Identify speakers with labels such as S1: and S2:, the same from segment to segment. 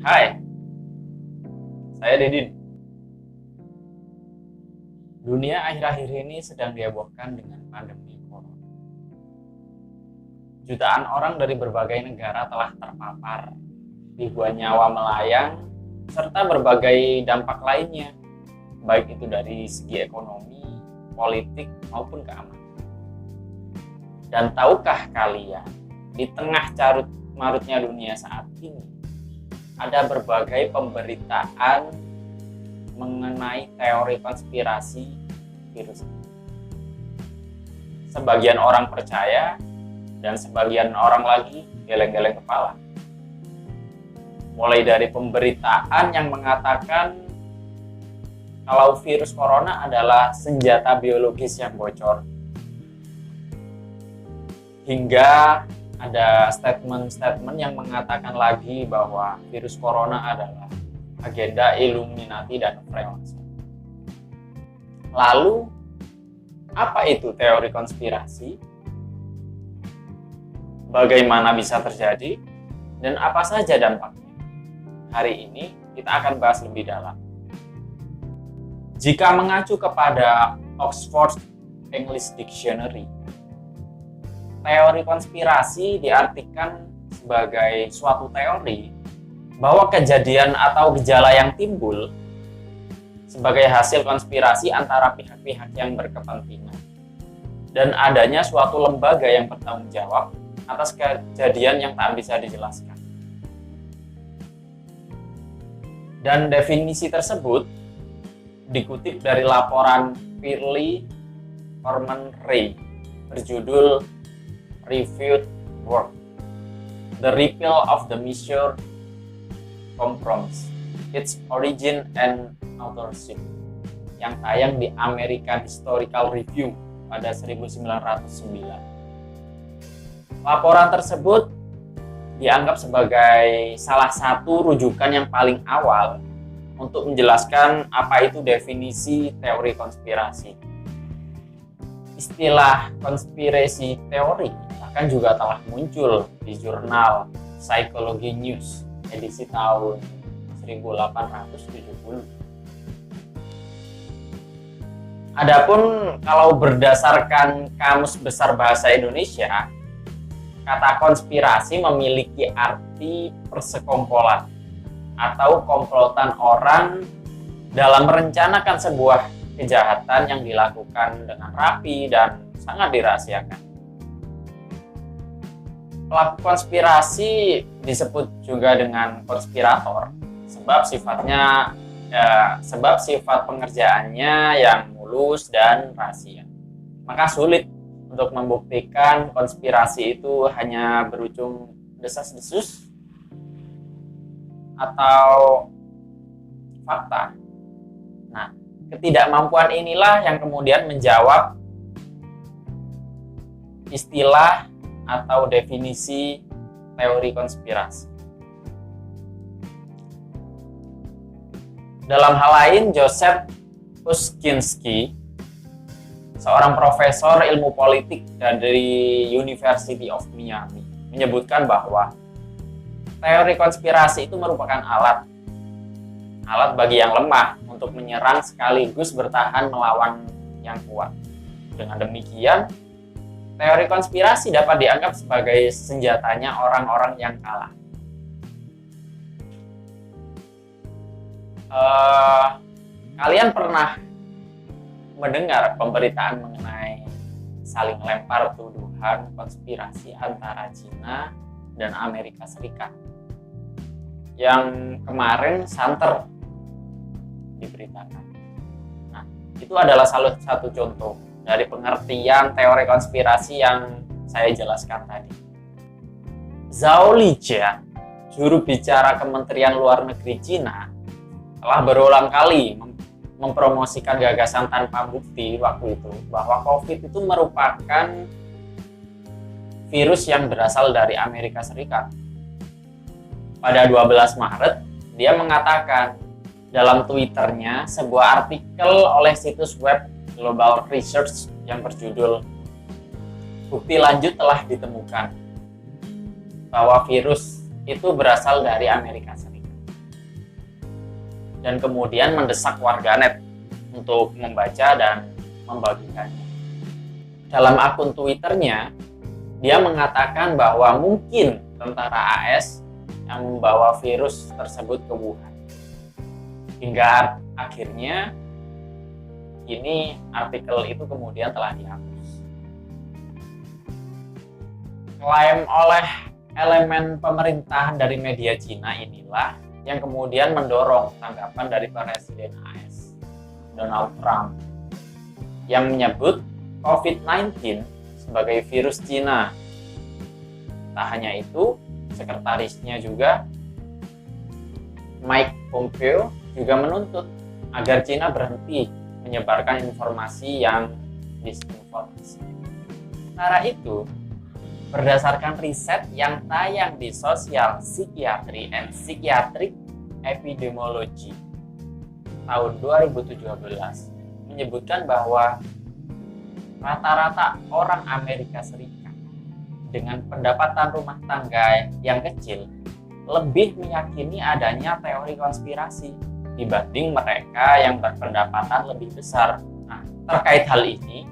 S1: Hai, saya Dedin. Dunia akhir-akhir ini sedang dihebohkan dengan pandemi corona. Jutaan orang dari berbagai negara telah terpapar, ribuan nyawa melayang, serta berbagai dampak lainnya, baik itu dari segi ekonomi, politik, maupun keamanan. Dan tahukah kalian, di tengah carut marutnya dunia saat ini, ada berbagai pemberitaan mengenai teori konspirasi virus ini. Sebagian orang percaya dan sebagian orang lagi geleng-geleng kepala. Mulai dari pemberitaan yang mengatakan kalau virus corona adalah senjata biologis yang bocor, hingga ada statement-statement yang mengatakan lagi bahwa virus corona adalah agenda Illuminati dan Freemason. Lalu, apa itu teori konspirasi? Bagaimana bisa terjadi? Dan apa saja dampaknya? Hari ini kita akan bahas lebih dalam. Jika mengacu kepada Oxford English Dictionary, teori konspirasi diartikan sebagai suatu teori bahwa kejadian atau gejala yang timbul sebagai hasil konspirasi antara pihak-pihak yang berkepentingan dan adanya suatu lembaga yang bertanggung jawab atas kejadian yang tak bisa dijelaskan. Dan definisi tersebut dikutip dari laporan Firly Forman Ray berjudul Reviewed Work, The Repeal of the Measure Compromise, Its Origin and Authorship, yang tayang di American Historical Review pada 1909. Laporan tersebut dianggap sebagai salah satu rujukan yang paling awal untuk menjelaskan apa itu definisi teori konspirasi. Istilah konspirasi teori bahkan juga telah muncul di jurnal Psychology News edisi tahun 1870. Adapun kalau berdasarkan Kamus Besar Bahasa Indonesia, kata konspirasi memiliki arti persekongkolan atau komplotan orang dalam merencanakan sebuah kejahatan yang dilakukan dengan rapi dan sangat dirahasiakan. Pelaku konspirasi disebut juga dengan konspirator sebab sifat pengerjaannya yang mulus dan rahasia. Maka sulit untuk membuktikan konspirasi itu hanya berujung desas-desus atau fakta. Nah, ketidakmampuan inilah yang kemudian menjawab istilah atau definisi teori konspirasi. Dalam hal lain, Joseph Uscinski, seorang profesor ilmu politik dari University of Miami, menyebutkan bahwa teori konspirasi itu merupakan alat bagi yang lemah untuk menyerang sekaligus bertahan melawan yang kuat. Dengan demikian, teori konspirasi dapat dianggap sebagai senjatanya orang-orang yang kalah. Kalian pernah mendengar pemberitaan mengenai saling lempar tuduhan konspirasi antara Cina dan Amerika Serikat yang kemarin santer diberitakan? Nah, itu adalah salah satu contoh dari pengertian teori konspirasi yang saya jelaskan tadi. Zhao Lijian, juru bicara Kementerian Luar Negeri Cina, telah berulang kali mempromosikan gagasan tanpa bukti waktu itu bahwa COVID itu merupakan virus yang berasal dari Amerika Serikat. Pada 12 Maret, dia mengatakan dalam Twitternya sebuah artikel oleh situs web Global Research yang berjudul "Bukti lanjut telah ditemukan bahwa virus itu berasal dari Amerika Serikat." dan kemudian mendesak warganet untuk membaca dan membagikannya. Dalam akun Twitternya, dia mengatakan bahwa mungkin tentara AS yang membawa virus tersebut ke Wuhan. Hingga akhirnya kini artikel itu kemudian telah dihapus. Klaim oleh elemen pemerintahan dari media Cina inilah yang kemudian mendorong tanggapan dari Presiden AS, Donald Trump, yang menyebut COVID-19 sebagai virus Cina. Tak hanya itu, sekretarisnya juga, Mike Pompeo, juga menuntut agar Cina berhenti menyebarkan informasi yang disinformasi. Sementara itu, berdasarkan riset yang tayang di Social Psychiatry and Psychiatric Epidemiology tahun 2017 menyebutkan bahwa rata-rata orang Amerika Serikat dengan pendapatan rumah tangga yang kecil lebih meyakini adanya teori konspirasi dibanding mereka yang berpendapatan lebih besar. Nah, terkait hal ini,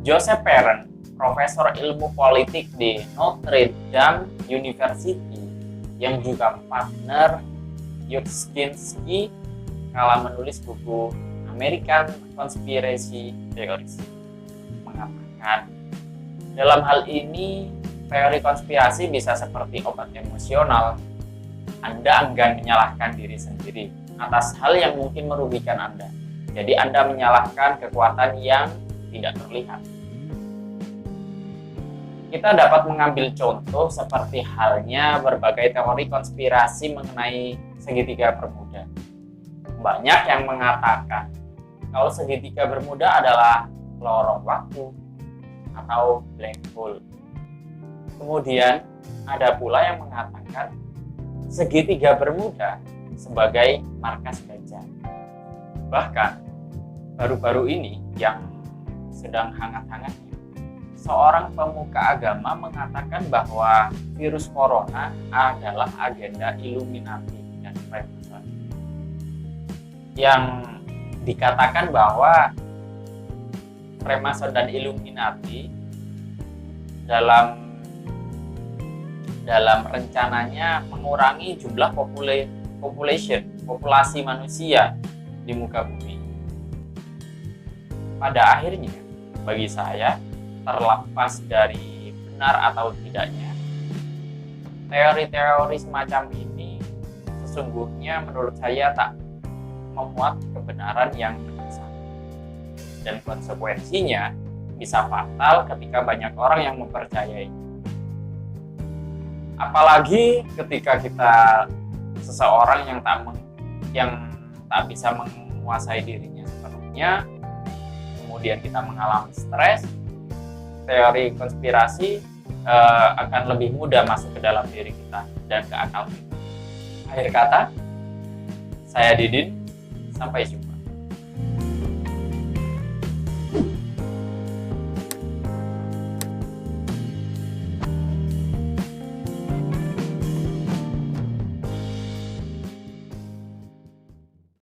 S1: Joseph Perrin, profesor ilmu politik di Notre Dame University yang juga partner Yushkinski kala menulis buku American Conspiracy Theories, mengatakan dalam hal ini teori konspirasi bisa seperti obat emosional. Anda enggan menyalahkan diri sendiri atas hal yang mungkin merugikan Anda. Jadi Anda menyalahkan kekuatan yang tidak terlihat. Kita dapat mengambil contoh seperti halnya berbagai teori konspirasi mengenai segitiga Bermuda. Banyak yang mengatakan kalau segitiga Bermuda adalah lorong waktu atau black hole. Kemudian ada pula yang mengatakan segitiga Bermuda sebagai markas gajah. Bahkan baru-baru ini yang sedang hangat-hangatnya, seorang pemuka agama mengatakan bahwa virus corona adalah agenda Illuminati dan Freemason. Yang dikatakan bahwa Freemason dan Illuminati dalam rencananya mengurangi jumlah populasi manusia di muka bumi. Pada akhirnya, bagi saya, terlepas dari benar atau tidaknya, teori-teori semacam ini sesungguhnya menurut saya tak memuat kebenaran yang mendesak. Dan konsekuensinya bisa fatal ketika banyak orang yang mempercayai. Apalagi ketika kita seseorang yang tak bisa menguasai dirinya sepenuhnya, kemudian kita mengalami stres, teori konspirasi akan lebih mudah masuk ke dalam diri kita dan ke akal kita. Akhir kata, saya Didin, sampai jumpa.